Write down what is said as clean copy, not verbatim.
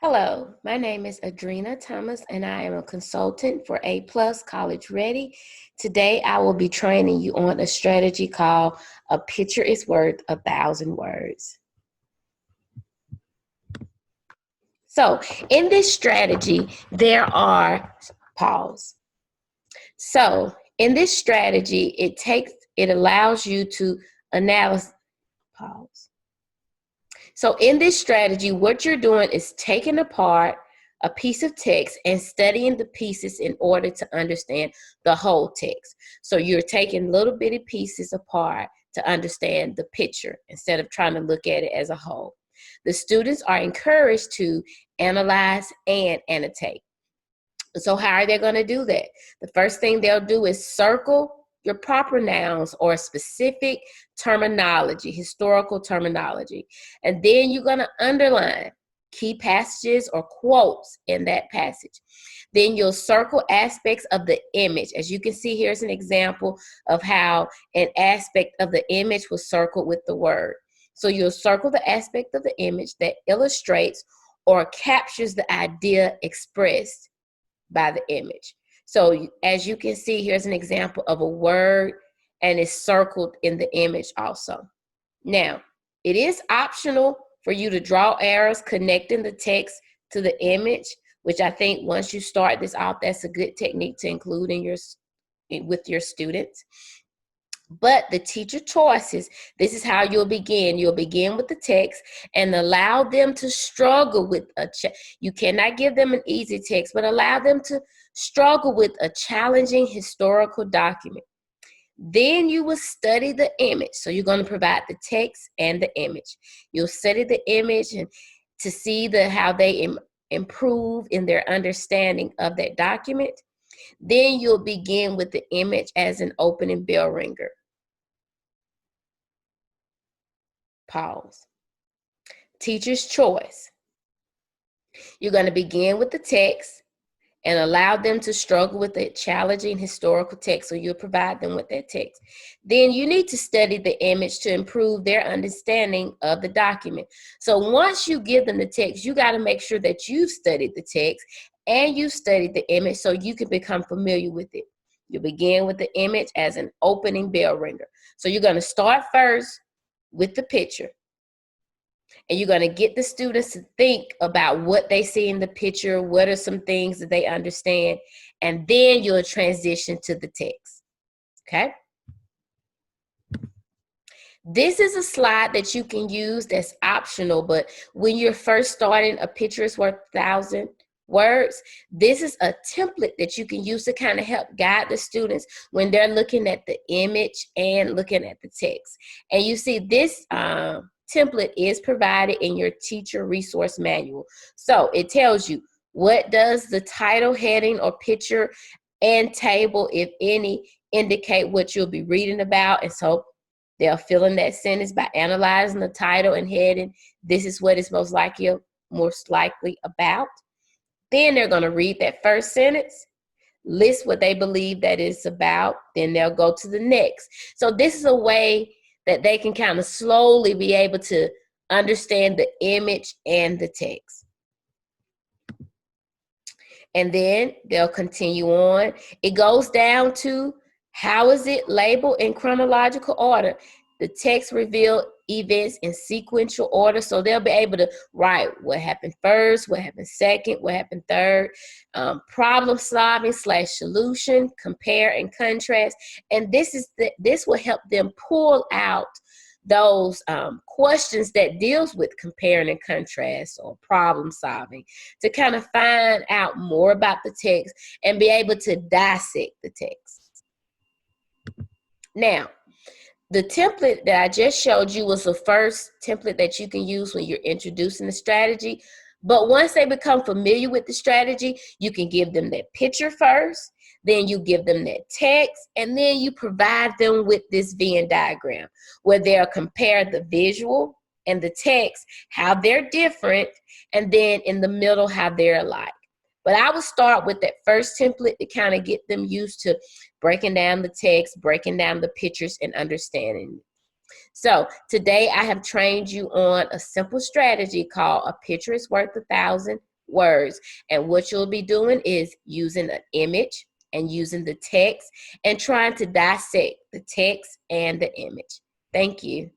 Hello, my name is Adrena Thomas and I am a consultant for A+ College Ready. Today I will be training you on a strategy called A Picture is Worth 1,000 Words. So in this strategy, there are, pause. So in this strategy, it allows you to analyze, pause. So in this strategy, what you're doing is taking apart a piece of text and studying the pieces in order to understand the whole text. So you're taking little bitty pieces apart to understand the picture instead of trying to look at it as a whole. The students are encouraged to analyze and annotate. So how are they going to do that? The first thing they'll do is circle your proper nouns or specific terminology, historical terminology. And then you're going to underline key passages or quotes in that passage. Then you'll circle aspects of the image. As you can see, here's an example of how an aspect of the image was circled with the word. So you'll circle the aspect of the image that illustrates or captures the idea expressed by the image. So as you can see, here's an example of a word and it's circled in the image also. Now, it is optional for you to draw arrows connecting the text to the image, which I think once you start this out, that's a good technique to include with your students. But the teacher choices, this is how you'll begin. You'll begin with the text and allow them to struggle with you cannot give them an easy text, but allow them to struggle with a challenging historical document. Then you will study the image. So you're going to provide the text and the image. You'll study the image and to see how they improve in their understanding of that document. Then you'll begin with the image as an opening bell ringer. Pause. Teacher's choice. You're going to begin with the text and allow them to struggle with the challenging historical text. So you'll provide them with that text. Then you need to study the image to improve their understanding of the document. So once you give them the text, you got to make sure that you've studied the text and you studied the image so you can become familiar with it. You begin with the image as an opening bell ringer. So you're going to start first with the picture. And you're going to get the students to think about what they see in the picture, what are some things that they understand, and then you'll transition to the text, okay? This is a slide that you can use that's optional, but when you're first starting A Picture is Worth 1,000 Words, this is a template that you can use to kind of help guide the students when they're looking at the image and looking at the text. And you see this template is provided in your teacher resource manual. So it tells you what does the title, heading, or picture and table, if any, indicate what you'll be reading about. And so they'll fill in that sentence by analyzing the title and heading. This is what it's most likely about. Then they're going to read that first sentence, list what they believe that it's about, then they'll go to the next. So this is a way that they can kind of slowly be able to understand the image and the text. And then they'll continue on. It goes down to how is it labeled in chronological order. The text revealed events in sequential order, so they'll be able to write what happened first, what happened second, what happened third, problem solving / solution, compare and contrast. And this will help them pull out those questions that deals with comparing and contrast or problem solving to kind of find out more about the text and be able to dissect the text. Now, the template that I just showed you was the first template that you can use when you're introducing the strategy. But once they become familiar with the strategy, you can give them that picture first, then you give them that text, and then you provide them with this Venn diagram where they'll compare the visual and the text, how they're different, and then in the middle, how they're alike. But I would start with that first template to kind of get them used to breaking down the text, breaking down the pictures, and understanding. So today I have trained you on a simple strategy called A Picture is Worth 1,000 words. And what you'll be doing is using an image and using the text and trying to dissect the text and the image. Thank you.